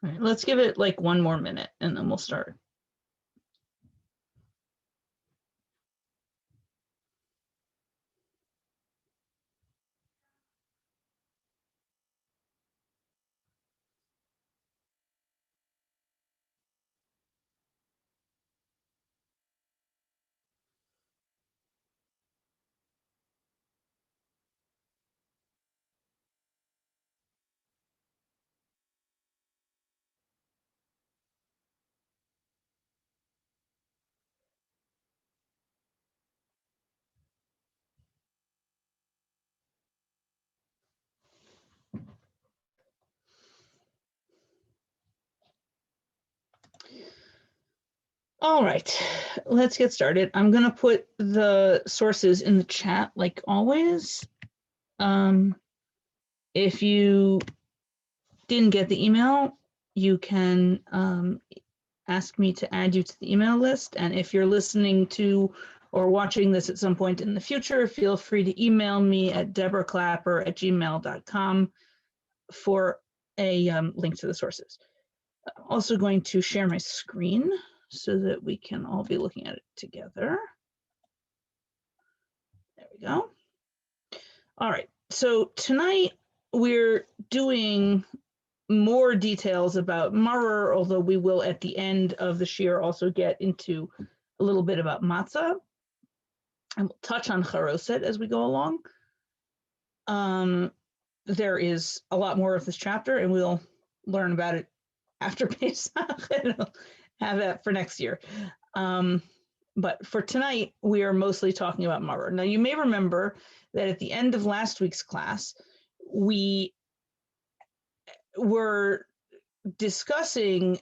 All right, let's give it like 1 more minute and then we'll start. All right, let's get started. I'm going to put the sources in the chat like always. If you didn't get the email, you can ask me to add you to the email list. And if you're listening to or watching this at some point in the future, feel free to email me at deborahklapper@gmail.com for a link to the sources. I'm also going to share my screen so that we can all be looking at it together. There we go. All right, so tonight we're doing more details about maror, although we will at the end of the shiur also get into a little bit about matzah. And we'll touch on charoset as we go along. There is a lot more of this chapter and we'll learn about it after Pesach and we'll have that for next year. But for tonight, we are mostly talking about maror. Now, you may remember that at the end of last week's class, we were discussing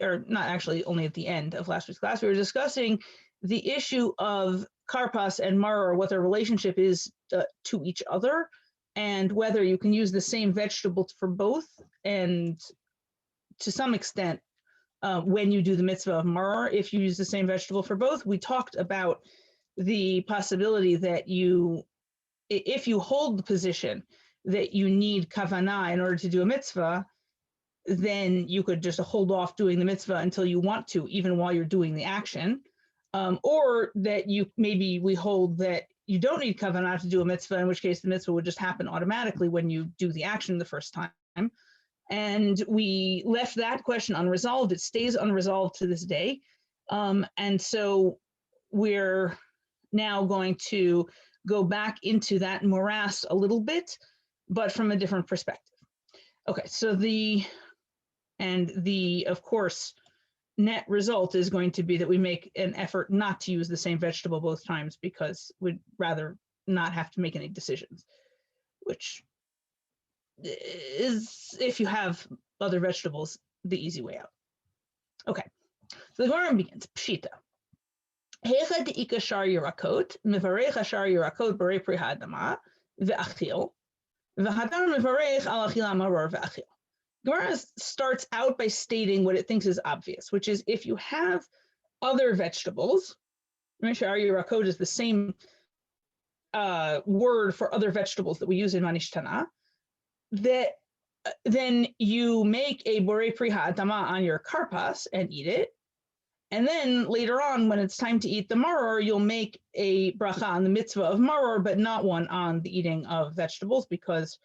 or not actually only at the end of last week's class, we were discussing the issue of karpas and maror, what their relationship is to each other, and whether you can use the same vegetable for both. And to some extent, when you do the mitzvah of maror, if you use the same vegetable for both, we talked about the possibility that if you hold the position that you need kavanah in order to do a mitzvah, then you could just hold off doing the mitzvah until you want to, even while you're doing the action. Or that we hold that you don't need kavanah to do a mitzvah, in which case the mitzvah would just happen automatically when you do the action the first time. And we left that question unresolved. It stays unresolved to this day. And so we're now going to go back into that morass a little bit, but from a different perspective. Okay, so of course, net result is going to be that we make an effort not to use the same vegetable both times because we'd rather not have to make any decisions, which is, if you have other vegetables, the easy way out. Okay, so the Gemara begins, Pshita. Heicha de'ika shar yirakot, mivarech shar yirakot b'rei pri ha'adama, ve'achil, ve'hadam mivarech al achila maror ve'achil. Gemara starts out by stating what it thinks is obvious, which is if you have other vegetables, shar yirakot is the same word for other vegetables that we use in Manishtana, that then you make a borei pri ha'adama on your karpas and eat it. And then later on, when it's time to eat the maror, you'll make a bracha on the mitzvah of maror, but not one on the eating of vegetables, because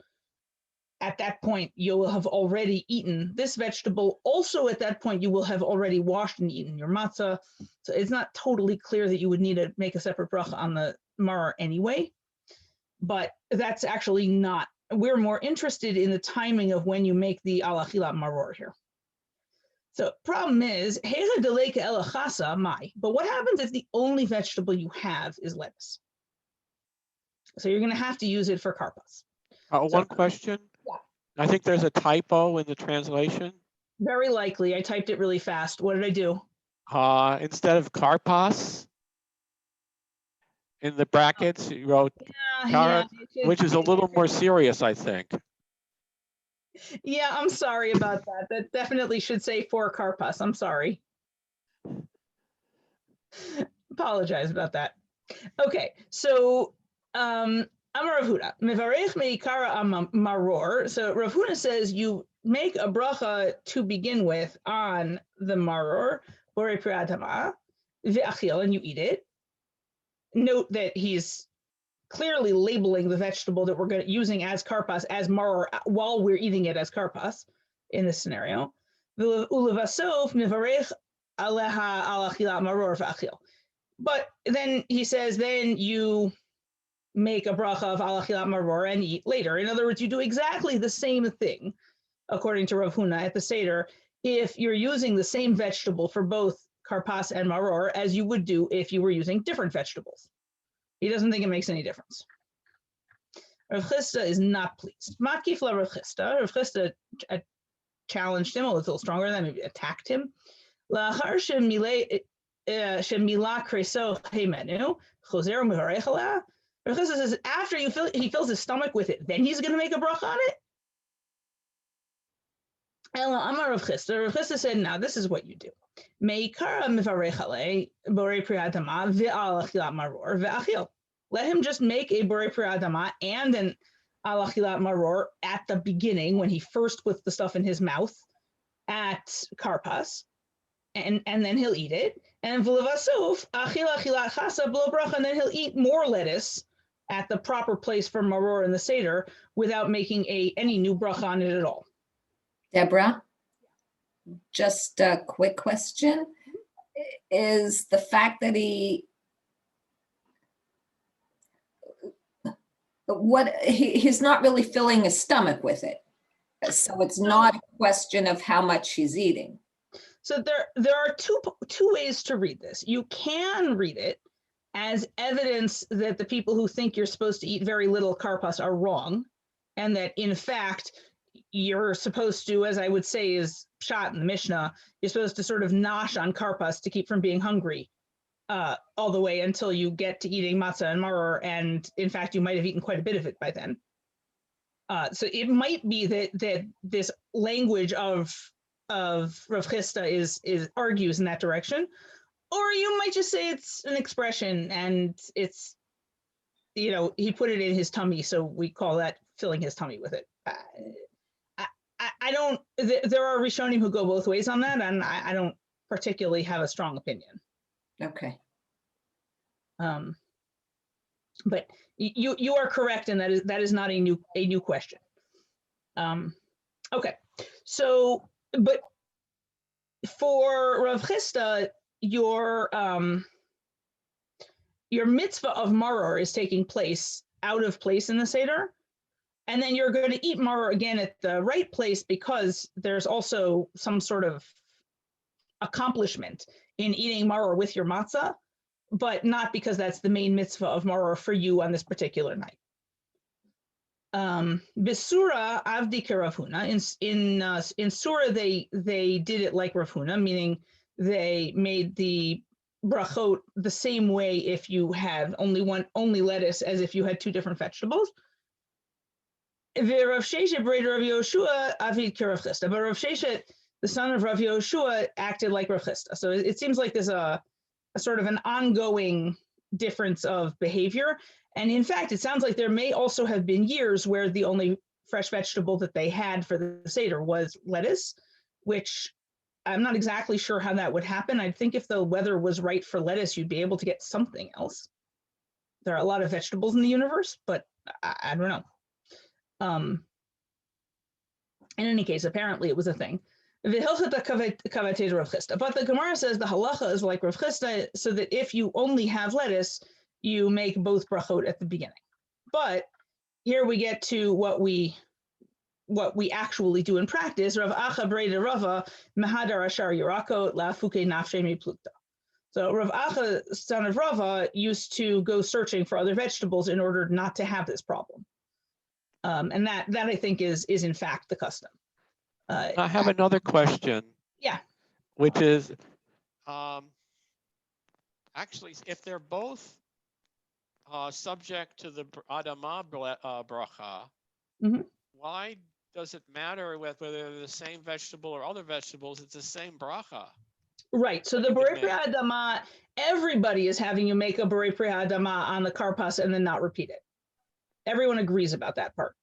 at that point, you'll have already eaten this vegetable. Also, at that point, you will have already washed and eaten your matzah. So it's not totally clear that you would need to make a separate bracha on the maror anyway. But that's actually not. We're more interested in the timing of when you make the al achilat maror here. So problem is, but what happens if the only vegetable you have is lettuce? So you're going to have to use it for karpas. One question. Yeah. I think there's a typo in the translation. Very likely. I typed it really fast. What did I do? Instead of karpas, in the brackets, you wrote carrot, which is a little more serious, I think. Yeah, I'm sorry about that. That definitely should say for karpas. I'm sorry. Apologize about that. Okay, so Amar Rav Huda, Mevarech meikara maror. So Rav Huda says you make a bracha to begin with on the maror, borei pri adama, ve'achil, and you eat it. Note that he's clearly labeling the vegetable that we're using as karpas as maror while we're eating it as karpas in this scenario. Ulevasof mivarech aleha al achilat maror ve'achil. But then he says, then you make a bracha of al achilat maror and eat later. In other words, you do exactly the same thing, according to Rav Huna at the Seder, if you're using the same vegetable for both karpas and maror as you would do if you were using different vegetables. He doesn't think it makes any difference. Rav Chisda is not pleased. Matkif la Rav Chisda. Rav Chisda challenged him a little stronger than maybe attacked him. La'achar shemila kreso heimenu choser u'mevarech aleh. Rav Chisda says after he fills his stomach with it, then he's going to make a bracha on it. Ela amar Rav Chisda. Rav Chisda said, "Now this is what you do. Meikara mivarech aleh borei pri adama ve'al achilat maror ve'achil." Let him just make a borei pri adama and an al achilat maror at the beginning when he first puts the stuff in his mouth at karpas, and then he'll eat it. And v'levasof achil achilat chasa b'lo bracha, and then he'll eat more lettuce at the proper place for maror in the Seder without making any new bracha on it at all. Deborah, just a quick question. Is the fact that he's not really filling his stomach with it. So it's not a question of how much he's eating. So there are two ways to read this. You can read it as evidence that the people who think you're supposed to eat very little karpas are wrong, and that in fact you're supposed to, as I would say is shot in the Mishnah, you're supposed to sort of nosh on karpas to keep from being hungry all the way until you get to eating matzah and maror, and in fact you might have eaten quite a bit of it by then. So it might be that this language of Rav Chisda is argues in that direction, or you might just say it's an expression and it's, he put it in his tummy, so we call that filling his tummy with it. I don't. There are Rishonim who go both ways on that, and I don't particularly have a strong opinion. Okay. But you are correct, and that is not a new question. Okay, so but for Rav Chisda, your mitzvah of maror is taking place out of place in the Seder, and then you're going to eat maror again at the right place because there's also some sort of accomplishment in eating maror with your matzah, but not because that's the main mitzvah of maror for you on this particular night. Besura avdi Rav Huna. In Surah they did it like Rav Huna, meaning they made the brachot the same way if you had only lettuce as if you had two different vegetables. Rav Sheshet breder Rav Yoshua avid Rav Chisda, but Rav Sheshet, the son of Rav Yoshua, acted like Rav Chisda. So it seems like there's a sort of an ongoing difference of behavior. And in fact, it sounds like there may also have been years where the only fresh vegetable that they had for the Seder was lettuce, which I'm not exactly sure how that would happen. I think if the weather was right for lettuce, you'd be able to get something else. There are a lot of vegetables in the universe, but I don't know. In any case, apparently it was a thing. But the Gemara says the halacha is like Rav Chisda, so that if you only have lettuce, you make both brachot at the beginning. But here we get to what we actually do in practice. Rav Acha breder Rava mehadar ashar yirakot la'afuke nafshe miplukta. So Rav Acha, son of Rava, used to go searching for other vegetables in order not to have this problem. And that I think is in fact the custom. I have another question. Yeah. Which is, actually, if they're both subject to the Adama bracha, why does it matter whether they're the same vegetable or other vegetables? It's the same bracha. Right. So the borei pri Adama, everybody is having you make a borei pri Adama on the karpas and then not repeat it. Everyone agrees about that part.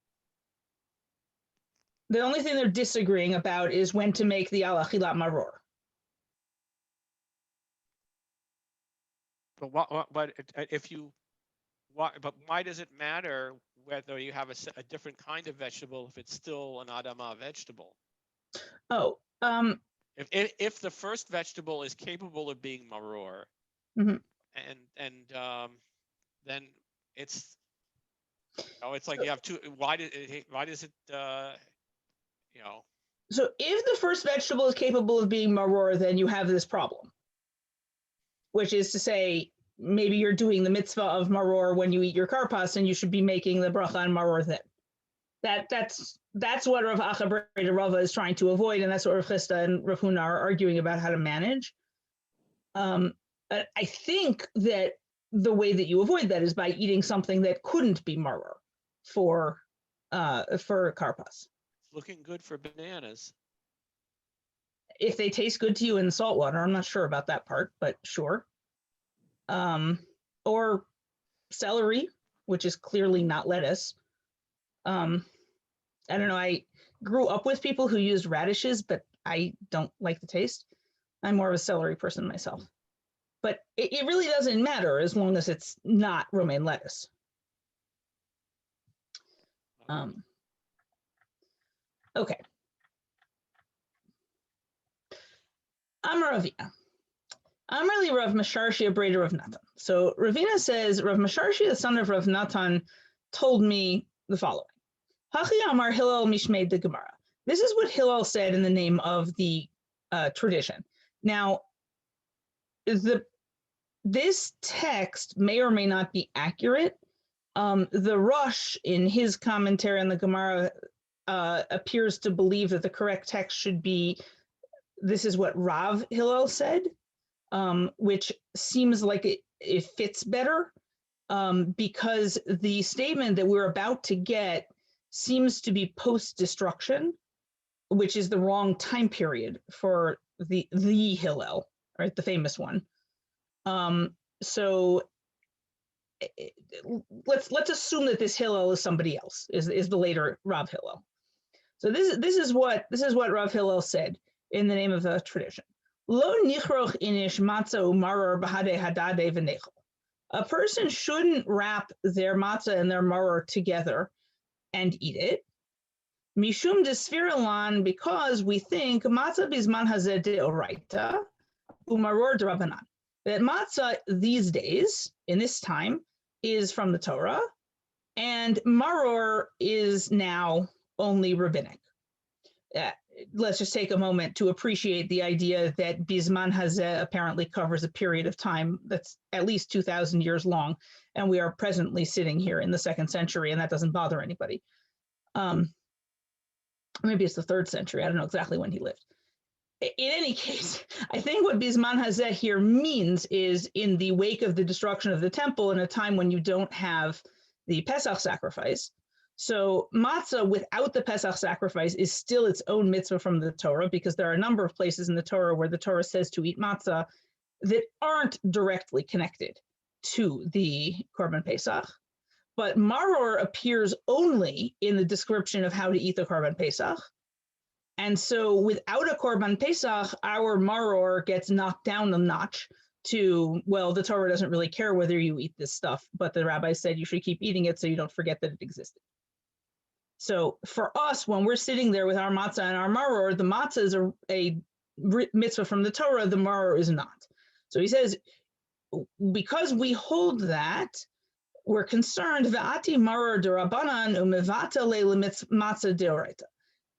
The only thing they're disagreeing about is when to make the al achilat maror. But why does it matter whether you have a different kind of vegetable if it's still an adamah vegetable? Oh, if the first vegetable is capable of being maror, and then it's it's like you have two. Why does it So if the first vegetable is capable of being maror, then you have this problem, which is to say, maybe you're doing the mitzvah of maror when you eat your karpas, and you should be making the bracha on maror then. That's what Rav Acha Breda Rava is trying to avoid, and that's what Rav Chisda and Rav Huna are arguing about how to manage. I think that the way that you avoid that is by eating something that couldn't be maror for karpas. Looking good for bananas. If they taste good to you in salt water, I'm not sure about that part, but sure. Or celery, which is clearly not lettuce. I don't know. I grew up with people who used radishes, but I don't like the taste. I'm more of a celery person myself. But it really doesn't matter as long as it's not romaine lettuce. Okay. Amar Ravina. Amar li Rav Masharshia Breda Rav Natan. So Ravina says, Rav Masharshia, the son of Rav Natan, told me the following. Hachi Amar Hillel Mishmei de Gemara. This is what Hillel said in the name of the tradition. Now, this text may or may not be accurate. The Rosh, in his commentary on the Gemara, appears to believe that the correct text should be, this is what Rav Hillel said, which seems like it fits better, because the statement that we're about to get seems to be post-destruction, which is the wrong time period for the Hillel, right, the famous one. So let's assume that this Hillel is somebody else, is the later Rav Hillel. So this is what Rav Hillel said in the name of the tradition. Lo nichroch inish matzah umaror b'hadei hadadei v'nechel. A person shouldn't wrap their matzah and their maror together and eat it. Mishum desfiralan, because we think matzah bizman hazeh deoraita umaror d'Rabbanan. That matzah these days, in this time, is from the Torah, and maror is now only rabbinic. Let's just take a moment to appreciate the idea that bizman hazeh apparently covers a period of time that's at least 2,000 years long, and we are presently sitting here in the 2nd century, and that doesn't bother anybody. Maybe it's the 3rd century. I don't know exactly when he lived. In any case, I think what bizman hazeh here means is in the wake of the destruction of the temple, in a time when you don't have the Pesach sacrifice. So matzah without the Pesach sacrifice is still its own mitzvah from the Torah, because there are a number of places in the Torah where the Torah says to eat matzah that aren't directly connected to the Korban Pesach. But maror appears only in the description of how to eat the Korban Pesach. And so without a Korban Pesach, our maror gets knocked down a notch to, well, the Torah doesn't really care whether you eat this stuff, but the rabbi said you should keep eating it so you don't forget that it existed. So for us, when we're sitting there with our matzah and our maror, the matzah is a mitzvah from the Torah, the maror is not. So he says, because we hold that, we're concerned, V'ati maror d'Rabbanan umevata matzah deoraita.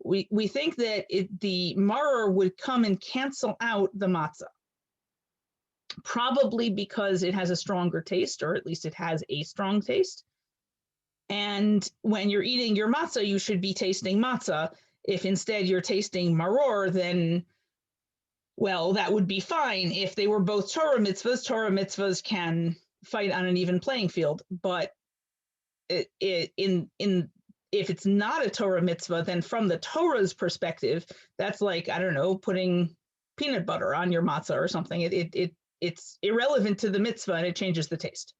We think that the maror would come and cancel out the matzah, probably because it has a stronger taste, or at least it has a strong taste. And when you're eating your matzah, you should be tasting matzah. If instead you're tasting maror, then, well, that would be fine. If they were both Torah mitzvahs can fight on an even playing field. But if it's not a Torah mitzvah, then from the Torah's perspective, that's like, I don't know, putting peanut butter on your matzah or something. It's irrelevant to the mitzvah, and it changes the taste.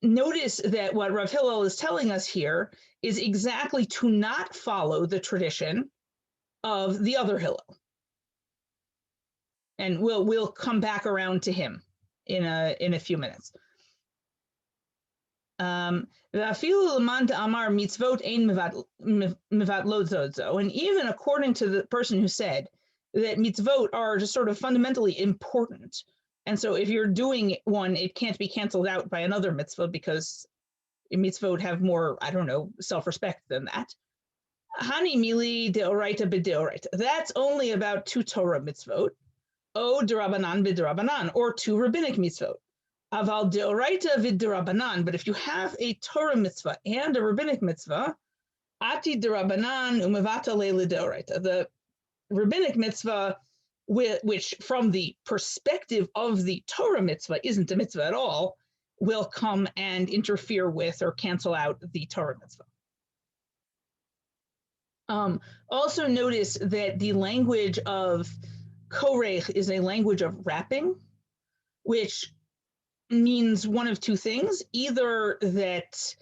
notice that what Rav Hillel is telling us here is exactly to not follow the tradition of the other Hillel. And we'll come back around to him in a few minutes. And even according to the person who said that mitzvot are just sort of fundamentally important, and so if you're doing one, it can't be canceled out by another mitzvah because mitzvot have more, I don't know, self-respect than that. Hani mili deoraita b'deoraita. That's only about 2 Torah mitzvot. O derabanan b'derabanan, or 2 rabbinic mitzvot. Aval deoraita v'derabanan. But if you have a Torah mitzvah and a rabbinic mitzvah, ati derabanan umevata leila deoraita. The rabbinic mitzvah, which from the perspective of the Torah mitzvah isn't a mitzvah at all, will come and interfere with or cancel out the Torah mitzvah. Also notice that the language of korech is a language of wrapping, which means one of 2 things: either that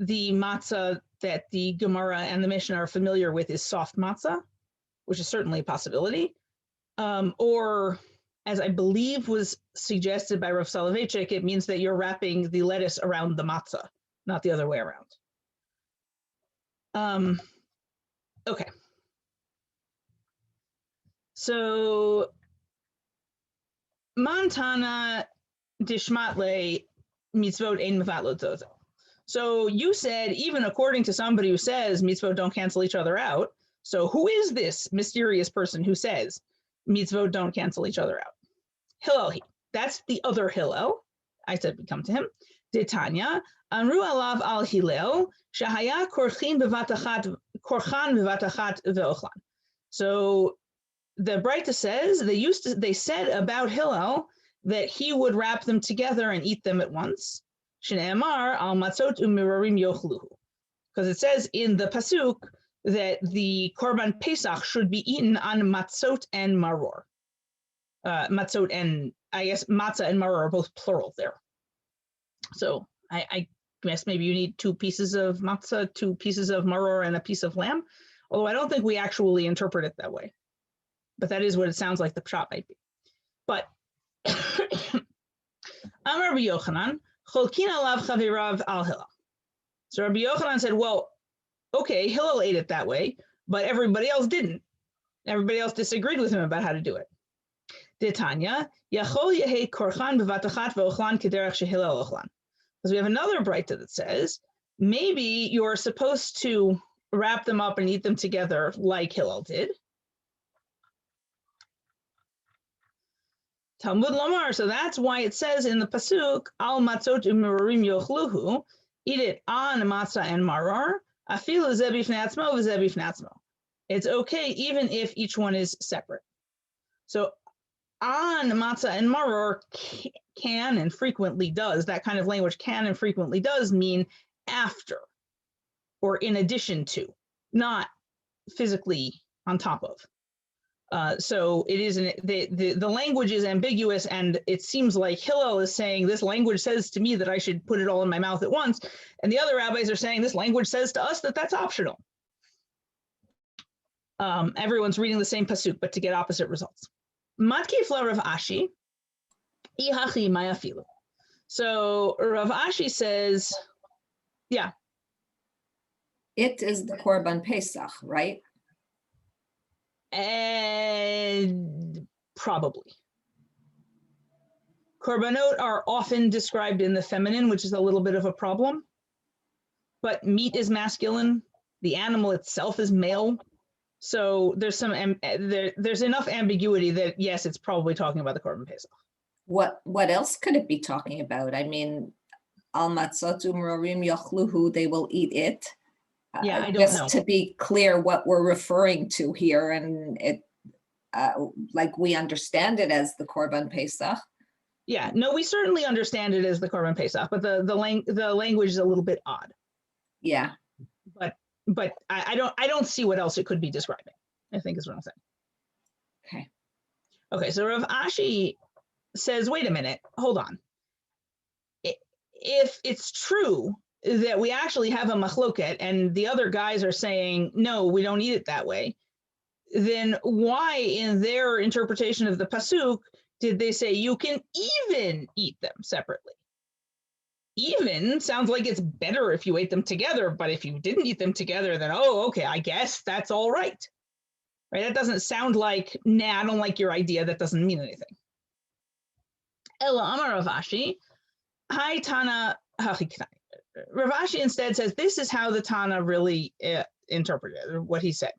the matzah that the Gemara and the Mishnah are familiar with is soft matzah, which is certainly a possibility, or, as I believe was suggested by Rav Soloveitchik, it means that you're wrapping the lettuce around the matzah, not the other way around. Okay. So, Montana dishmatle mitzvot ein mevatlot zozo. So you said, even according to somebody who says mitzvot don't cancel each other out, so who is this mysterious person who says mitzvot don't cancel each other out? Hillel, that's the other Hillel. I said we come to him. Detanya, Amru alav al Hillel, shahaya korchan bevatachat ve'ochlan. So the Breita says they said about Hillel that he would wrap them together and eat them at once. Shne'emar al matzot u'mirarim yochluhu, because it says in the pasuk that the korban pesach should be eaten on matzot and maror. Matzot and, I guess, matzah and maror are both plural there. So I guess maybe you need 2 pieces of matzah, 2 pieces of maror, and a piece of lamb. Although I don't think we actually interpret it that way. But that is what it sounds like the pshat might be. But Amar Rabbi Yochanan, cholkin alav chavirav al Hillel. So Rabbi Yochanan said, well, okay, Hillel ate it that way, but everybody else didn't. Everybody else disagreed with him about how to do it. Detanya, yachol yehei korchan bevatachat ve'ochlan kederach shehillel ochlan. Because we have another Breita that says, maybe you're supposed to wrap them up and eat them together like Hillel did. Talmud Lomar, so that's why it says in the pasuk, al matzot u'mirarim yochluhu, eat it on matzah and maror, afilu ze bifnei atzmo v'ze bifnei atzmo. It's okay even if each one is separate. So on matzah and maror can and frequently does, that kind of language can and frequently does mean after or in addition to, not physically on top of. So it is the language is ambiguous, and it seems like Hillel is saying this language says to me that I should put it all in my mouth at once, and the other rabbis are saying this language says to us that that's optional. Everyone's reading the same pasuk, but to get opposite results. Matkifla Rav Ashi, ihachi mayafilu. So Rav Ashi says, yeah. It is the Korban Pesach, right? And probably. Korbanot are often described in the feminine, which is a little bit of a problem. But meat is masculine. The animal itself is male. So there's there's enough ambiguity that yes, it's probably talking about the Korban Pesach. What else could it be talking about? I mean, al matzot u'mirarim yochluhu, they will eat it. Yeah, I don't just know. To be clear what we're referring to here, and it like we understand it as the Korban Pesach. Yeah, no, we certainly understand it as the Korban Pesach, but the language is a little bit odd. Yeah. But I don't see what else it could be describing, I think is what I'm saying. Okay, so Rav Ashi says, wait a minute, hold on. if it's true that we actually have a machloket and the other guys are saying, no, we don't eat it that way, then why in their interpretation of the pasuk did they say you can even eat them separately? Even sounds like it's better if you ate them together, but if you didn't eat them together, then, oh, okay, I guess that's all right. Right? That doesn't sound like, nah, I don't like your idea. That doesn't mean anything. Ella Amar Rav Ashi, Hi Tana Hachiknai. Rav Ashi instead says this is how the Tana really interpreted what he said.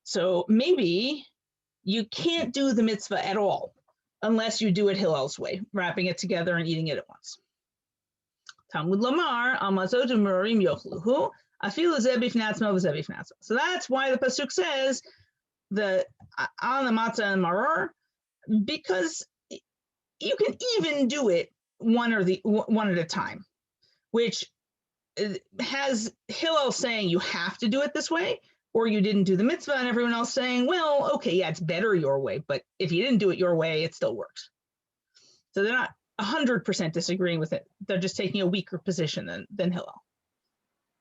So maybe you can't do the mitzvah at all unless you do it Hillel's way, wrapping it together and eating it at once. Talmud Lamar, Amazot Murim Yochluhu, Afilu Zebifnatzmo Zebifnatzmo. So that's why the pasuk says the on the matzah and maror, because you can even do it one at a time, which has Hillel saying you have to do it this way, or you didn't do the mitzvah, and everyone else saying, well, okay, yeah, it's better your way, but if you didn't do it your way, it still works. So they're not 100% disagreeing with it. They're just taking a weaker position than Hillel.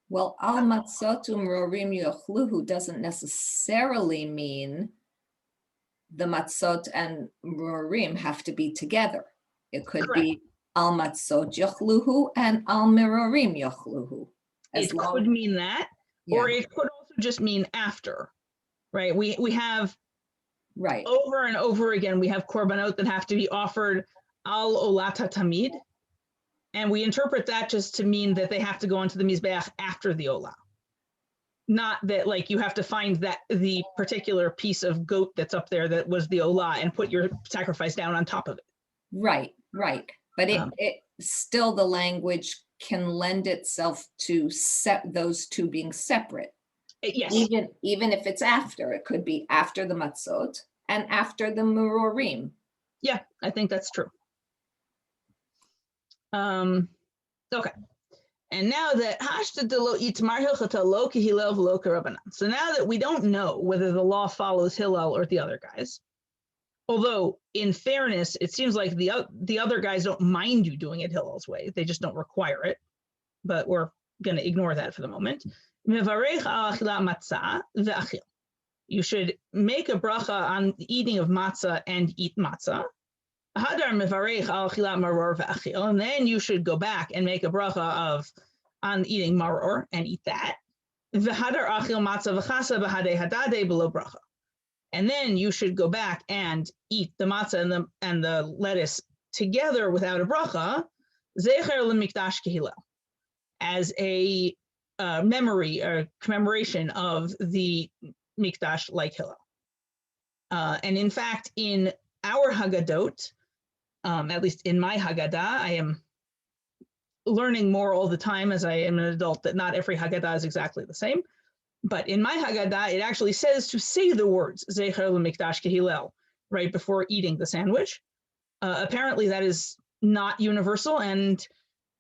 Well, al matzot u'merorim yochluhu doesn't necessarily mean the matzot and merorim have to be together. It could Correct. be al matzot yochluhu and al merorim yochluhu. It could mean that, or Yeah. it could also just mean after, right? We have Right. over and over again, we have korbanot that have to be offered al olata tamid, and we interpret that just to mean that they have to go onto the mizbeach after the olah. Not that like you have to find that the particular piece of goat that's up there that was the olah and put your sacrifice down on top of it. Right. But it still, the language can lend itself to those two being separate. Yes. Even if it's after, it could be after the matzot and after the merorim. Yeah, I think that's true. Okay. And now that so now that we don't know whether the law follows Hillel or the other guys, although in fairness, it seems like the other guys don't mind you doing it Hillel's way. They just don't require it. But we're going to ignore that for the moment. You should make a bracha on the eating of matzah and eat matzah. And then you should go back and make a bracha on eating maror and eat that. And then you should go back and eat the matzah and the lettuce together without a bracha, as a memory or commemoration of the mikdash like Hillel. And in fact, in our Haggadot, at least in my Haggadah, I am learning more all the time as I am an adult that not every Haggadah is exactly the same. But in my Haggadah, it actually says to say the words Zecher l'mikdash kehillel right before eating the sandwich. Apparently, that is not universal, and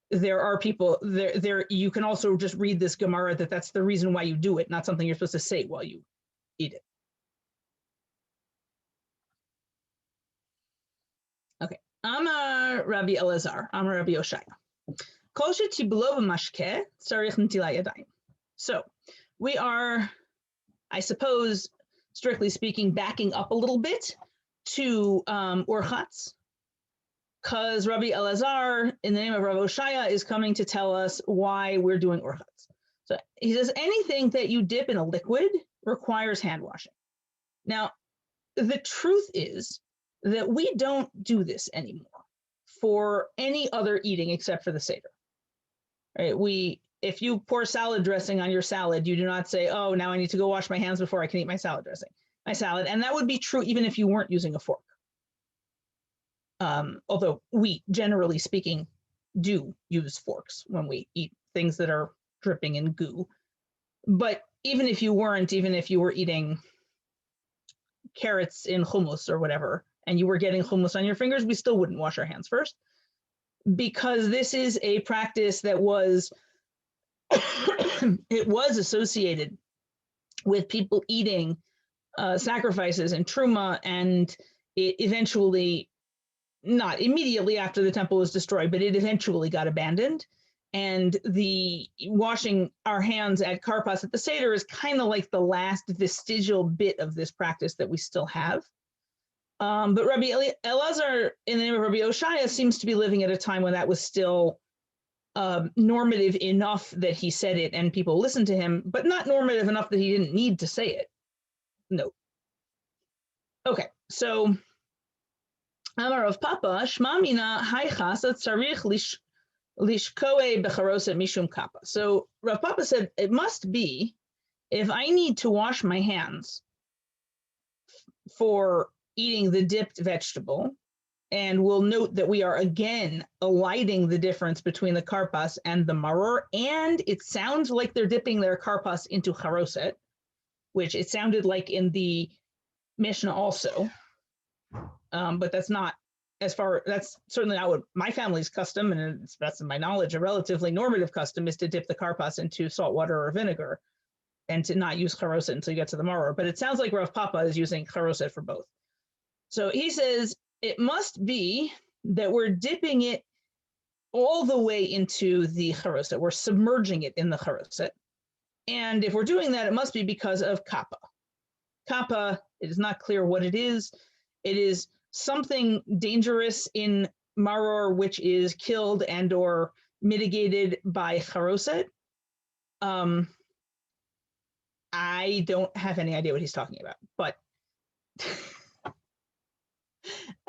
there are people there. You can also just read this Gemara that's the reason why you do it, not something you're supposed to say while you eat it. Okay. Amar Rabbi Elazar, Amar Rabbi Oshaya. Kol she'tiblo b'mashkeh tzarich netilat yadayim. So we are, I suppose, strictly speaking, backing up a little bit to Orchatz, because Rabbi Elazar, in the name of Rabbi Oshaya, is coming to tell us why we're doing Orchatz. So he says anything that you dip in a liquid requires hand washing. Now, the truth is that we don't do this anymore for any other eating except for the Seder. Right? If you pour salad dressing on your salad, you do not say, oh, now I need to go wash my hands before I can eat my salad dressing, my salad. And that would be true even if you weren't using a fork. Although we, generally speaking, do use forks when we eat things that are dripping in goo. But even if you weren't, even if you were eating carrots in hummus or whatever, and you were getting hummus on your fingers, we still wouldn't wash our hands first, because this is a practice that was it was associated with people eating sacrifices and truma, and it eventually, not immediately after the temple was destroyed, but it eventually got abandoned. And the washing our hands at Karpas at the Seder is kind of like the last vestigial bit of this practice that we still have. But Rabbi Elazar, in the name of Rabbi Oshaya, seems to be living at a time when that was still normative enough that he said it and people listened to him, but not normative enough that he didn't need to say it. No. Okay, so Amar of Papa, Shma mina haichasa tzarich lishkoe becharoset mishum kappa. So Rav Papa said, it must be, if I need to wash my hands for eating the dipped vegetable, and we'll note that we are again eliding the difference between the karpas and the maror, and it sounds like they're dipping their karpas into charoset, which it sounded like in the Mishnah also, but that's not that's certainly not what my family's custom, and it's best of my knowledge, a relatively normative custom is to dip the karpas into salt water or vinegar and to not use charoset until you get to the maror. But it sounds like Rav Papa is using charoset for both. So he says, it must be that we're dipping it all the way into the charoset. We're submerging it in the charoset. And if we're doing that, it must be because of kappa. Kappa, it is not clear what it is. It is something dangerous in maror, which is killed and or mitigated by charoset. I don't have any idea what he's talking about, but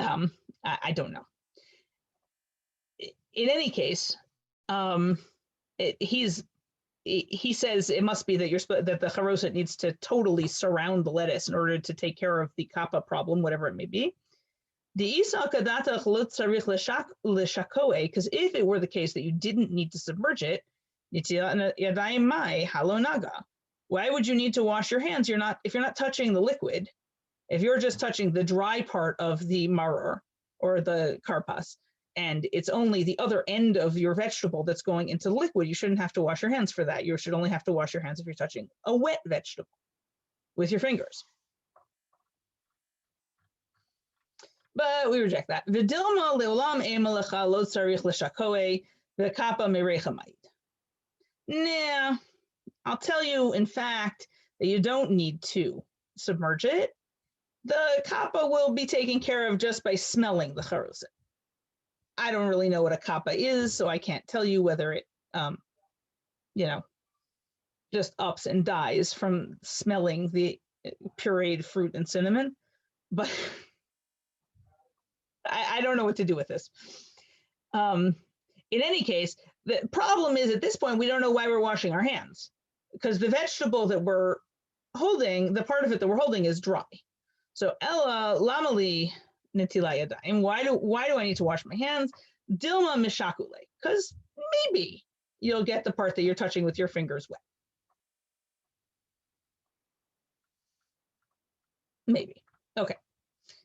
I don't know. In any case, he says it must be that that the charoset needs to totally surround the lettuce in order to take care of the kappa problem, whatever it may be. Because if it were the case that you didn't need to submerge it, why would you need to wash your hands? If you're not touching the liquid, if you're just touching the dry part of the maror or the karpas, and it's only the other end of your vegetable that's going into liquid, you shouldn't have to wash your hands for that. You should only have to wash your hands if you're touching a wet vegetable with your fingers. But we reject that. V'dilma leolam emelecha lo tzarich l'shakoe v'kapa merecha ma'id. Nah, I'll tell you, in fact, that you don't need to submerge it. The kappa will be taken care of just by smelling the charoset. I don't really know what a kappa is, so I can't tell you whether it, just ups and dies from smelling the pureed fruit and cinnamon. But I don't know what to do with this. In any case, the problem is at this point, we don't know why we're washing our hands, because the vegetable that we're holding, the part of it that we're holding is dry. So Ella lamali netila yadayim. Why do I need to wash my hands? Dilma mishakule, because maybe you'll get the part that you're touching with your fingers wet. Maybe. Okay.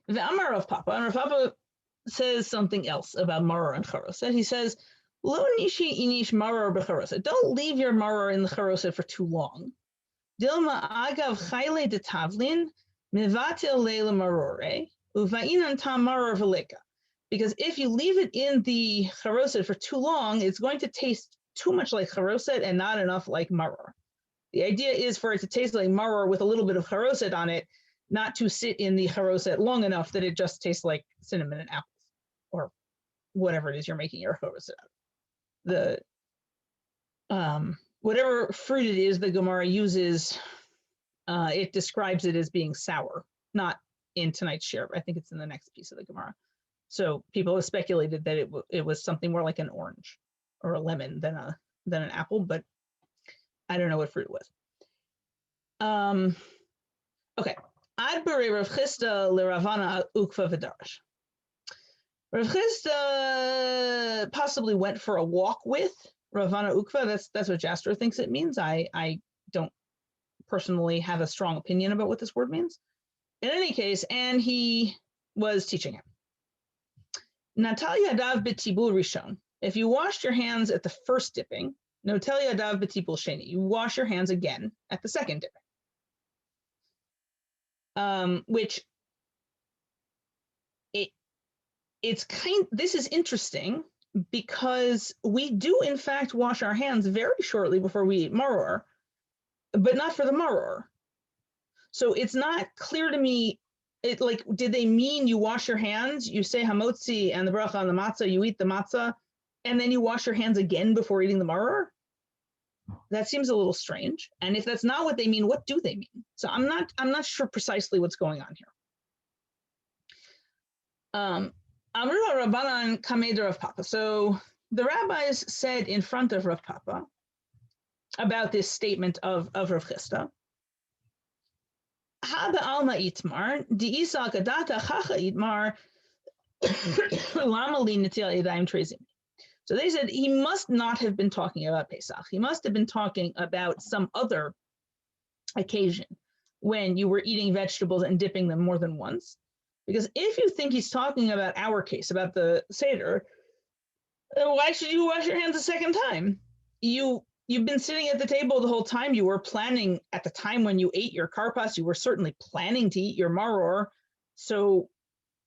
The Amar of Papa, and Rav Papa says something else about maror and charoset. He says, Lo nishi inish maror b'charoset. Don't leave your maror in the charoset for too long. Dilma agav chayle de tavlin mivatil leila marore uvainan tam maror veleka. Because if you leave it in the charoset for too long, it's going to taste too much like charoset and not enough like maror. The idea is for it to taste like maror with a little bit of charoset on it, not to sit in the charoset long enough that it just tastes like cinnamon and apples, or whatever it is you're making your charoset out of. Whatever fruit it is the Gemara uses, it describes it as being sour, not in tonight's share, but I think it's in the next piece of the Gemara. So people have speculated that it was something more like an orange or a lemon than an apple, but I don't know what fruit it was. Okay. Ad b'rei Rav Chisda l'Ravana ukva v'darash. Rav Chisda possibly went for a walk with Ravana ukva. That's what Jasper thinks it means. I don't personally have a strong opinion about what this word means. In any case, and he was teaching him. Natal yadav b'tibul rishon. If you washed your hands at the first dipping, notel yadav b'tibul sheni. You wash your hands again at the second dipping. which this is interesting because we do in fact wash our hands very shortly before we eat maror, but not for the maror. So it's not clear to me, did they mean you wash your hands, you say hamotzi and the bracha on the matzah, you eat the matzah, and then you wash your hands again before eating the maror? That seems a little strange. And if that's not what they mean, what do they mean? So I'm not sure precisely what's going on here. Amru Rabbanan Kameder of Papa. So the rabbis said in front of Rav Papa about this statement of Rav Chisda, Haba alma itmar, di isa gadata chacha itmar, lamali netil yadayim trezim. So they said he must not have been talking about Pesach. He must have been talking about some other occasion when you were eating vegetables and dipping them more than once. Because if you think he's talking about our case, about the Seder, why should you wash your hands a second time? You've been sitting at the table the whole time. You were planning at the time when you ate your karpas, you were certainly planning to eat your maror. So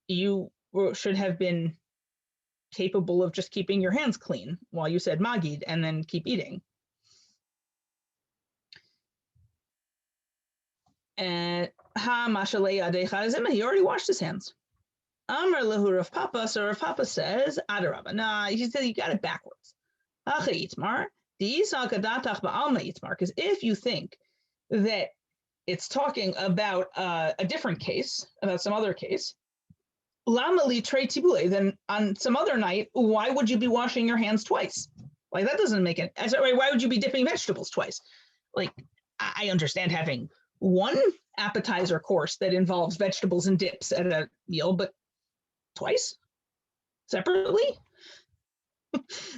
you should have been capable of just keeping your hands clean while you said magid and then keep eating. And he already washed his hands. Amar lehu Rav Papa, so Rav Papa says, Adarabba. Nah, he said you got it backwards. Because if you think that it's talking about a different case, about some other case, Lamali tre tibule, then on some other night, why would you be washing your hands twice? Like that doesn't make it. Why would you be dipping vegetables twice? Like I understand having one appetizer course that involves vegetables and dips at a meal, but twice separately?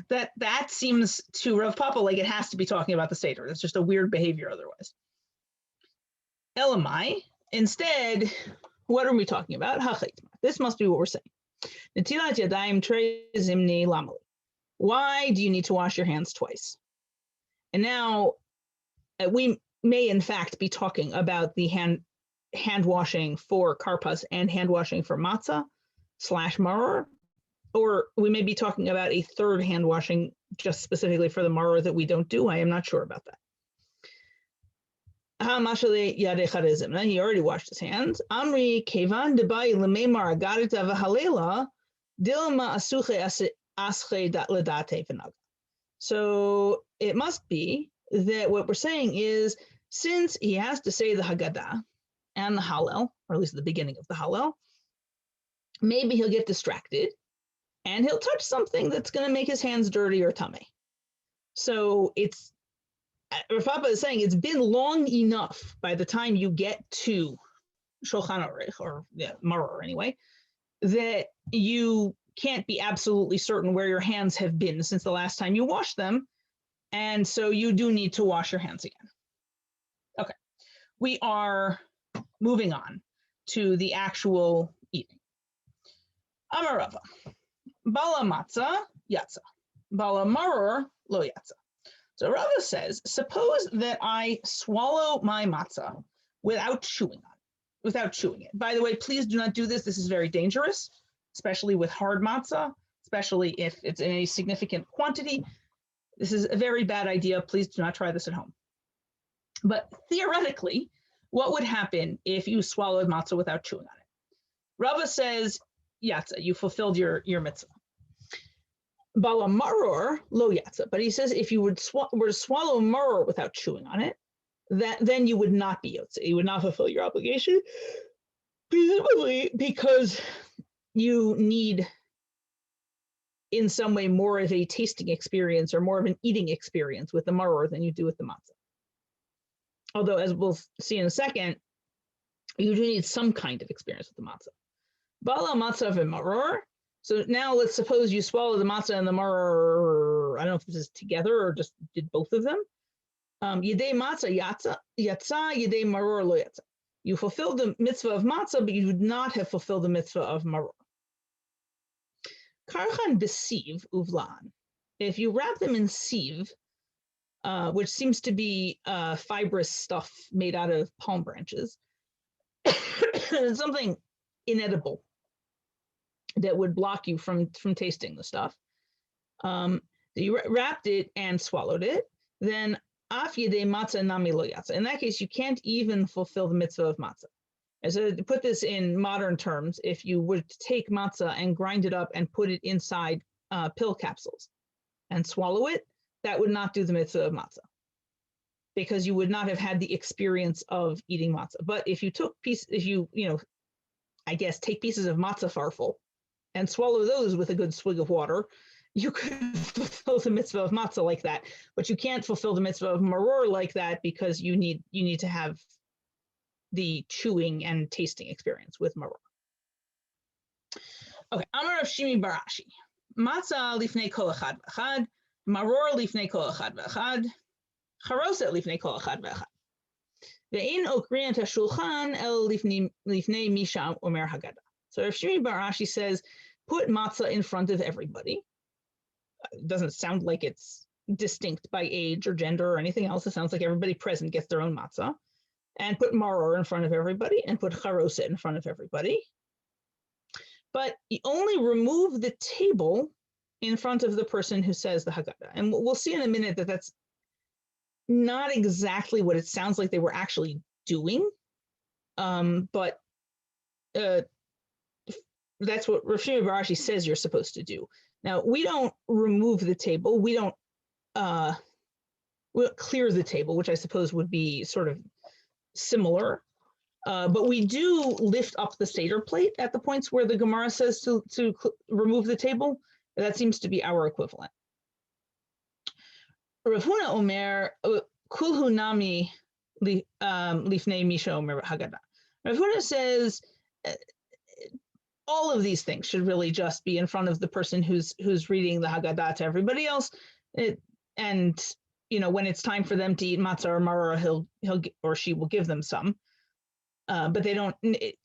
that seems to Rav Papa like it has to be talking about the Seder. It's just a weird behavior otherwise. Elamai, instead, what are we talking about? This must be what we're saying. Why do you need to wash your hands twice? And now we may in fact be talking about the hand washing for karpas and hand washing for matzah / maror, or we may be talking about a third hand washing just specifically for the maror that we don't do. I am not sure about that. He already washed his hands. Amri kevan debai lememar agarita v'halela dilma asuche asche ledate v'naga. So it must be that what we're saying is, since he has to say the Haggadah and the Hallel, or at least the beginning of the Hallel, maybe he'll get distracted and he'll touch something that's going to make his hands dirty or tummy. So it's, Rav Papa is saying it's been long enough by the time you get to Shulchan Aruch, or Maror anyway, that you can't be absolutely certain where your hands have been since the last time you washed them. And so you do need to wash your hands again. Okay, we are moving on to the actual eating. Amarava, bala matzah yatsa, bala maror lo yatsa. So Rava says, suppose that I swallow my matzah without chewing it. By the way, please do not do this. This is very dangerous, especially with hard matzah, especially if it's in a significant quantity. This is a very bad idea. Please do not try this at home. But theoretically, what would happen if you swallowed matzah without chewing on it? Rava says, yatsa, you fulfilled your mitzvah. Bala maror lo yatsa, but he says if you were to swallow maror without chewing on it, then you would not be yotze. You would not fulfill your obligation, presumably because you need in some way more of a tasting experience or more of an eating experience with the maror than you do with the matzah. Although, as we'll see in a second, you do need some kind of experience with the matzah. Bala matzah v'maror. So now let's suppose you swallow the matzah and the maror, I don't know if this is together or just did both of them. Yedei matzah yatsa, yedei maror lo yatsa. You fulfilled the mitzvah of matzah, but you would not have fulfilled the mitzvah of maror. Karchan b'siv uvlan. If you wrap them in sieve, which seems to be fibrous stuff made out of palm branches, something inedible that would block you from tasting the stuff. You wrapped it and swallowed it, then af yedei matzah nami lo yatsa. In that case, you can't even fulfill the mitzvah of matzah. And so to put this in modern terms, if you were to take matzah and grind it up and put it inside pill capsules and swallow it, that would not do the mitzvah of matzah, because you would not have had the experience of eating matzah. But if you took I guess take pieces of matzah farfel and swallow those with a good swig of water, you could fulfill the mitzvah of matzah like that. But you can't fulfill the mitzvah of maror like that, because you need to have the chewing and tasting experience with maror. Okay, Amar Rav Shimi bar Ashi, matzah lifnei kol echad v'echad, maror lifnei kol echad v'echad, charoset lifnei kol echad v'echad. Ve'in okriyan hashulchan el lifnei misha omer haggadah. So Rav Shimi bar Ashi says, put matzah in front of everybody. It doesn't sound like it's distinct by age or gender or anything else. It sounds like everybody present gets their own matzah. And put maror in front of everybody, and put charoset in front of everybody. But you only remove the table in front of the person who says the Haggadah. And we'll see in a minute that that's not exactly what it sounds like they were actually doing. But that's what Rav Shimi bar Ashi says you're supposed to do. Now, we don't remove the table. We don't clear the table, which I suppose would be sort of similar. But we do lift up the Seder plate at the points where the Gemara says to remove the table. That seems to be our equivalent. Rav Huna Omer, kulhu nami lifnei misha omer Haggadah. Rav Huna says all of these things should really just be in front of the person who's reading the Haggadah to everybody else. And when it's time for them to eat matzah or maror, he'll or she will give them some. But they don't.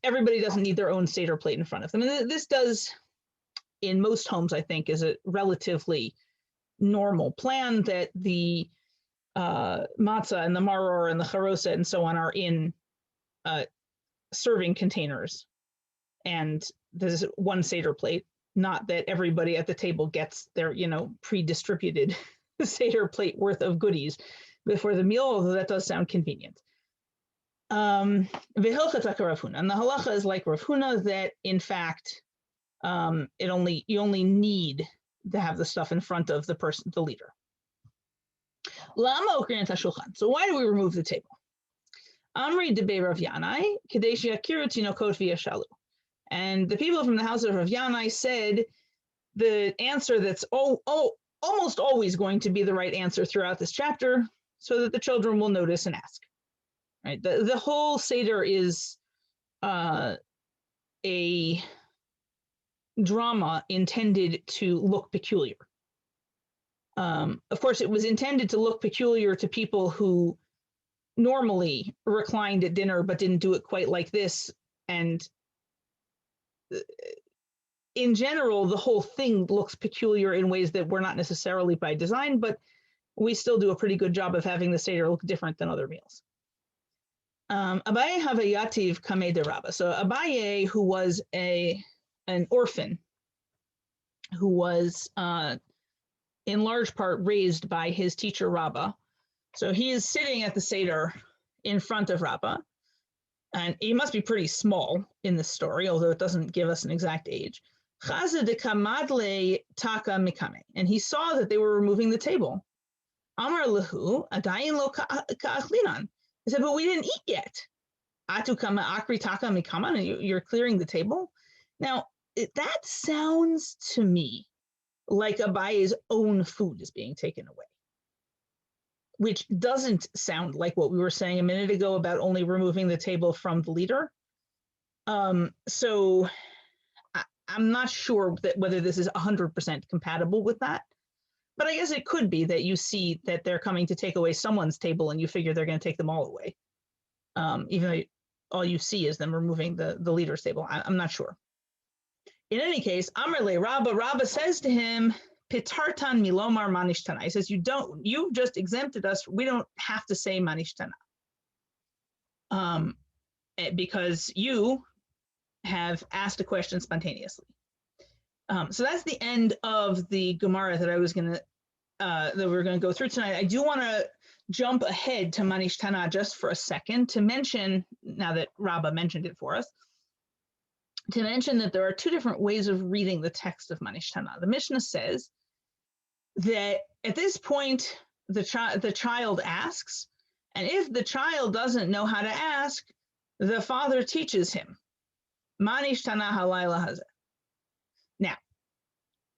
Everybody doesn't need their own Seder plate in front of them. And this does, in most homes, I think, is a relatively normal plan, that the matzah and the maror and the charoset and so on are in serving containers, and there's one Seder plate. Not that everybody at the table gets their pre-distributed Seder plate worth of goodies before the meal, although that does sound convenient. And the halacha is like Rav Huna, that in fact you only need to have the stuff in front of the person, the leader. So why do we remove the table? Amri debe Rav Yanai kadesh yakiru tinokot v'yashalu. And the people from the house of Rav Yanai said the answer that's almost always going to be the right answer throughout this chapter, so that the children will notice and ask. Right? The whole Seder is a drama intended to look peculiar. Of course, it was intended to look peculiar to people who normally reclined at dinner but didn't do it quite like this. And in general, the whole thing looks peculiar in ways that were not necessarily by design, but we still do a pretty good job of having the Seder look different than other meals. Abaye havayativ kamei de Rabba. So Abaye, who was an orphan, who was in large part raised by his teacher Rabba. So he is sitting at the Seder in front of Rabba, and he must be pretty small in this story, although it doesn't give us an exact age. Chaza de kamadle taka mikame, and he saw that they were removing the table. Amar lehu adayin lo ka'achlinan. He said, but we didn't eat yet. Atu kama akri taka mikama, and you're clearing the table. Now, that sounds to me like Abaye's own food is being taken away, which doesn't sound like what we were saying a minute ago about only removing the table from the leader. So I'm not sure that whether this is 100% compatible with that, but I guess it could be that you see that they're coming to take away someone's table and you figure they're going to take them all away, even though all you see is them removing the leader's table. I'm not sure. In any case, Amrle Rabba says to him, Pitartan milomar manishtana. He says, you've just exempted us. We don't have to say manishtana. because you have asked a question spontaneously. So that's the end of the Gemara that I was gonna that we're gonna go through tonight. I do want to jump ahead to Manish Tana just for a second to mention, now that Rabbah mentioned it for us, to mention that there are two different ways of reading the text of Manish Tana. The Mishnah says that at this point the child asks, and if the child doesn't know how to ask, the father teaches him. Manish Tana halayla hazeh. Now,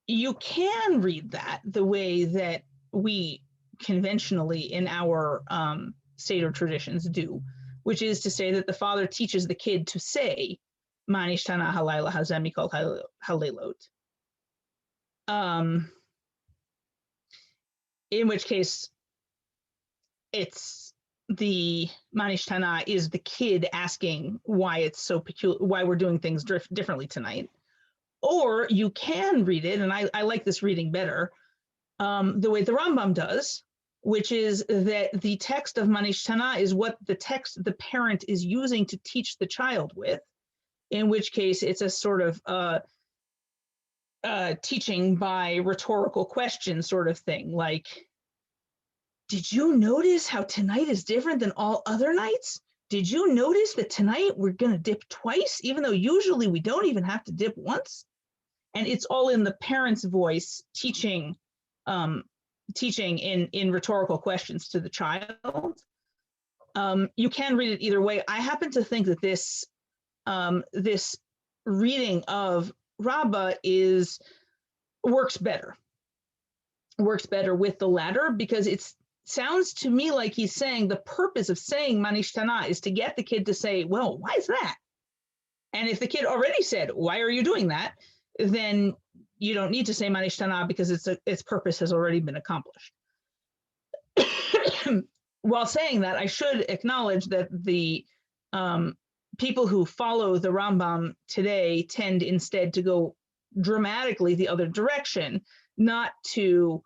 you can read that the way that we conventionally in our Seder traditions do, which is to say that the father teaches the kid to say, Manish Tana halayla hazeh mikol halelot. In which case, it's the Manish Tana is the kid asking why it's so peculiar, why we're doing things differently tonight. Or you can read it, and I like this reading better, the way the Rambam does, which is that the text of Manish Tana is what the parent is using to teach the child with, in which case it's a sort of teaching by rhetorical question sort of thing, like, did you notice how tonight is different than all other nights? Did you notice that tonight we're going to dip twice, even though usually we don't even have to dip once? And it's all in the parent's voice teaching in rhetorical questions to the child. You can read it either way. I happen to think that this reading of Rabbah works better with the latter, because it sounds to me like he's saying the purpose of saying Manish Tana is to get the kid to say, well, why is that? And if the kid already said, why are you doing that? Then you don't need to say Manish Tana, because its purpose has already been accomplished. While saying that, I should acknowledge that the people who follow the Rambam today tend instead to go dramatically the other direction, not to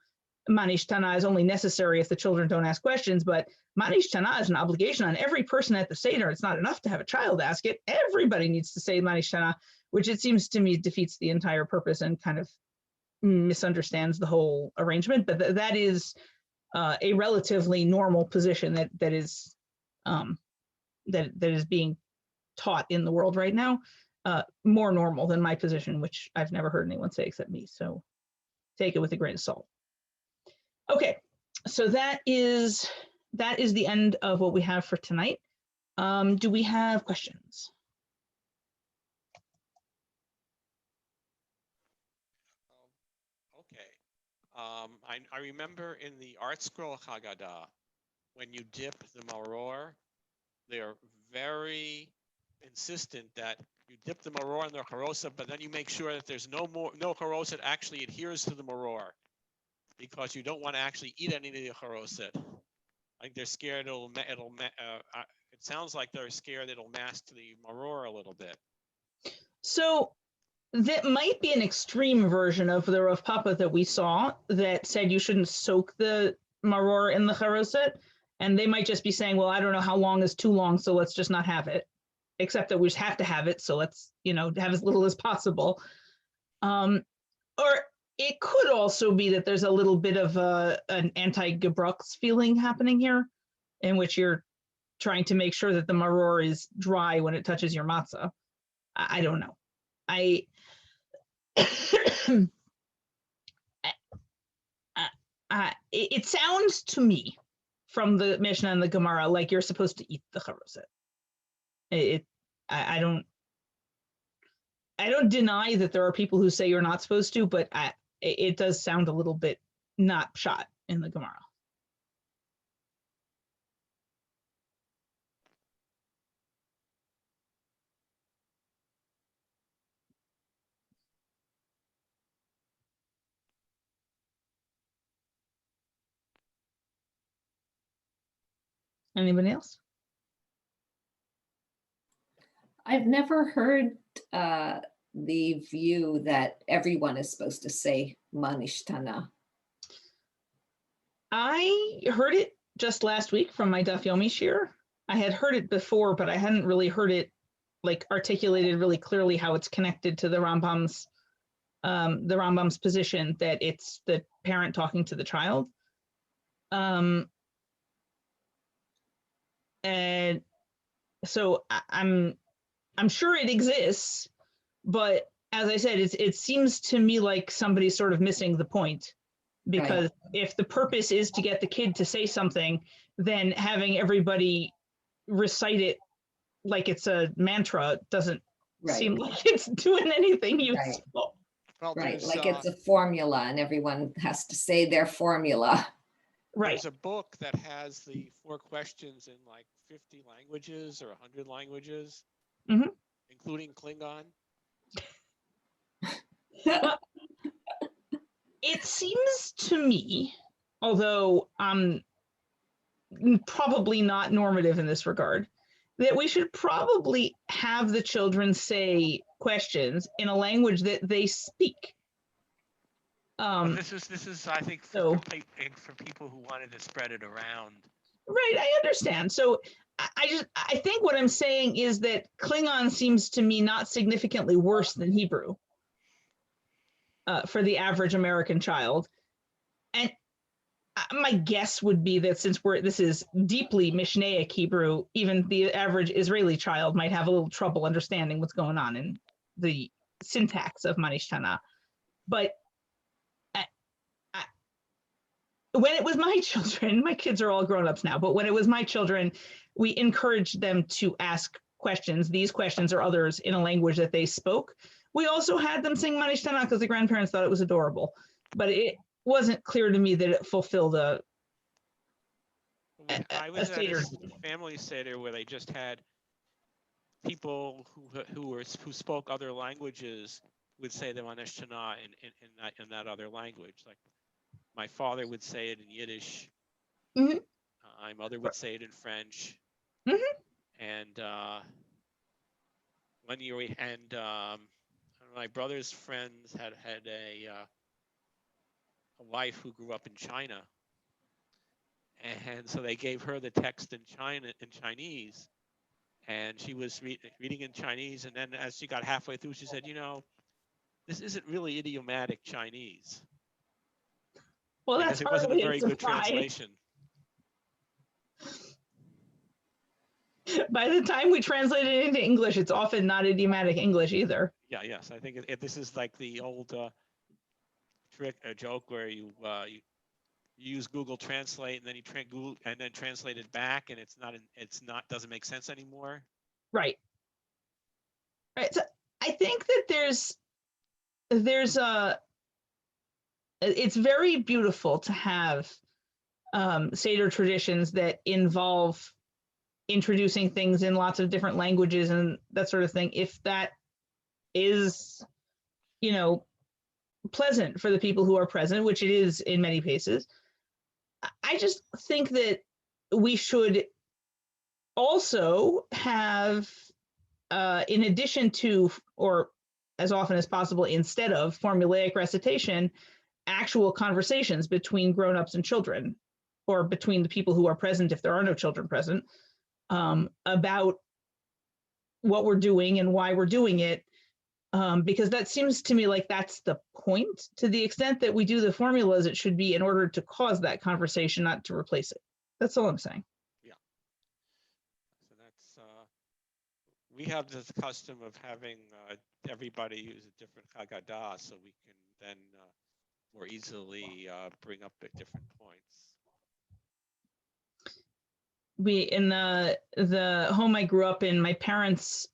Manish Tana is only necessary if the children don't ask questions, but Manish Tana is an obligation on every person at the Seder. It's not enough to have a child ask it. Everybody needs to say Manish Tana, which it seems to me defeats the entire purpose and kind of misunderstands the whole arrangement. But that is a relatively normal position that is being taught in the world right now, more normal than my position, which I've never heard anyone say except me. So take it with a grain of salt. Okay, so that is the end of what we have for tonight. Do we have questions? Okay. I remember in the Art Scroll Haggadah, when you dip the maror, they're very insistent that you dip the maror in the charoset, but then you make sure that there's no charoset actually adheres to the maror, because you don't want to actually eat any of the charoset. I think they're scared it sounds like they're scared it'll mask the maror a little bit. So that might be an extreme version of the Rav Papa that we saw that said you shouldn't soak the maror in the charoset, and they might just be saying, well, I don't know how long is too long, so let's just not have it, except that we just have to have it, so let's have as little as possible. Or it could also be that there's a little bit of an anti-Gebrux feeling happening here, in which you're trying to make sure that the maror is dry when it touches your matzah. I don't know. It sounds to me from the Mishnah and the Gemara like you're supposed to eat the charoset. I don't deny that there are people who say you're not supposed to, but it does sound a little bit not pshat in the Gemara. Anybody else? I've never heard the view that everyone is supposed to say Manish Tana. I heard it just last week from my Daf Yomi shir. I had heard it before, but I hadn't really heard it like articulated really clearly how it's connected to the Rambam's position that it's the parent talking to the child. And so I'm sure it exists, but as I said, it seems to me like somebody's sort of missing the point, because if the purpose is to get the kid to say something, then having everybody recite it like it's a mantra doesn't seem like it's doing anything useful. Well, Right, like it's a formula and everyone has to say their formula. Right. There's a book that has the 4 questions in like 50 languages or 100 languages, including Klingon. It seems to me, although I'm probably not normative in this regard, that we should probably have the children say questions in a language that they speak. This is I think for people who wanted to spread it around. Right, I understand. So I think what I'm saying is that Klingon seems to me not significantly worse than Hebrew for the average American child. And my guess would be that since this is deeply Mishnaic Hebrew, even the average Israeli child might have a little trouble understanding what's going on in the syntax of Manishtana. But when it was my children, my kids are all grown-ups now, but when it was my children, we encouraged them to ask questions, these questions or others, in a language that they spoke. We also had them sing Manishtana because the grandparents thought it was adorable, but it wasn't clear to me that it fulfilled I was at a family seder where they just had people who spoke other languages would say the Manishtana in that other language. Like my father would say it in Yiddish. My mother would say it in French. And one year my brother's friends had a wife who grew up in China, and so they gave her the text in Chinese, and she was reading in Chinese, and then as she got halfway through, she said, this isn't really idiomatic Chinese. Well, that's it wasn't a very good translation. By the time we translate it into English, it's often not idiomatic English either. Yeah, yes. I think this is like the old joke where you use Google Translate and then you translate it back, and doesn't make sense anymore. Right. Right. So I think that it's very beautiful to have Seder traditions that involve introducing things in lots of different languages and that sort of thing, if that is, pleasant for the people who are present, which it is in many cases. I just think that we should also have, in addition to, or as often as possible, instead of formulaic recitation, actual conversations between grown-ups and children, or between the people who are present if there are no children present, about what we're doing and why we're doing it, because that seems to me like that's the point. To the extent that we do the formulas, it should be in order to cause that conversation, not to replace it. That's all I'm saying. Yeah. So that's, we have this custom of having everybody use a different Haggadah, so we can then more easily bring up at different points. In the home I grew up in, my parents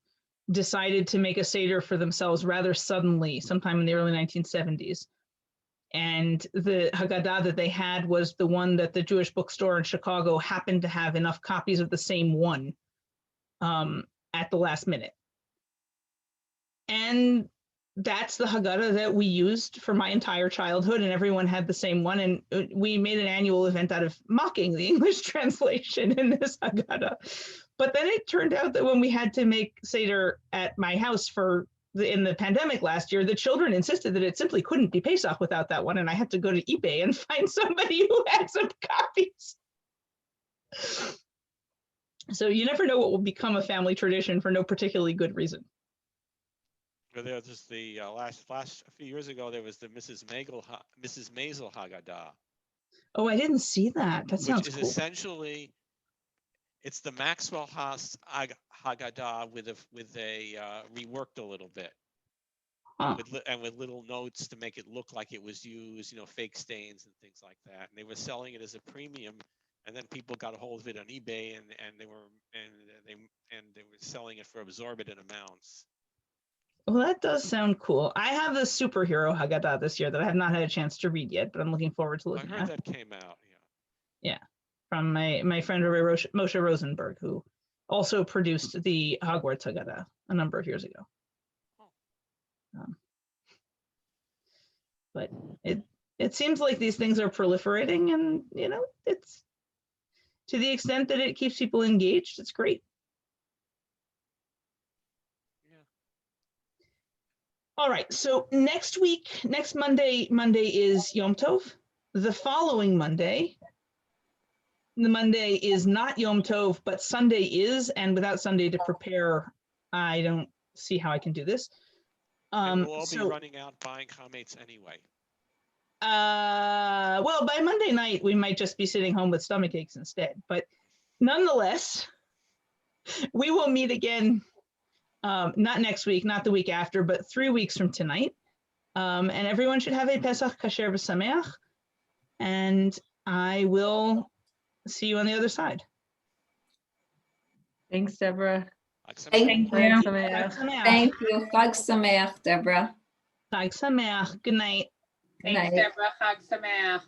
decided to make a Seder for themselves rather suddenly, sometime in the early 1970s. And the Haggadah that they had was the one that the Jewish bookstore in Chicago happened to have enough copies of the same one at the last minute. And that's the Haggadah that we used for my entire childhood, and everyone had the same one. And we made an annual event out of mocking the English translation in this Haggadah. But then it turned out that when we had to make Seder at my house in the pandemic last year, the children insisted that it simply couldn't be Pesach without that one, and I had to go to eBay and find somebody who had some copies. So you never know what will become a family tradition for no particularly good reason. There was the last a few years ago. There was the Mrs. Maisel Haggadah. Oh, I didn't see that. That sounds Which is cool. essentially, it's the Maxwell Haas Haggadah with a reworked a little bit, Huh. with little notes to make it look like it was used, fake stains and things like that. And they were selling it as a premium, and then people got a hold of it on eBay, and they were selling it for exorbitant amounts. Well, that does sound cool. I have the superhero Haggadah this year that I have not had a chance to read yet, but I'm looking forward to looking at. I heard that came out. Yeah, from my friend Moshe Rosenberg, who also produced the Hogwarts Haggadah a number of years ago. But it seems like these things are proliferating, and it's to the extent that it keeps people engaged, it's great. Yeah. All right, so next Monday is Yom Tov. The following Monday, the Monday is not Yom Tov, but Sunday is, and without Sunday to prepare, I don't see how I can do this. And we'll all be running out buying chametz anyway. Well, by Monday night, we might just be sitting home with stomach aches instead. But nonetheless, we will meet again, not next week, not the week after, but 3 weeks from tonight. And everyone should have a Pesach Kasher V'Sameach. And I will see you on the other side. Thanks, Deborah. Thank Chag you. Sameach. Thank you. Chag Sameach, Deborah. Chag Sameach. Good night. Good night. Thanks, Deborah. Chag Sameach.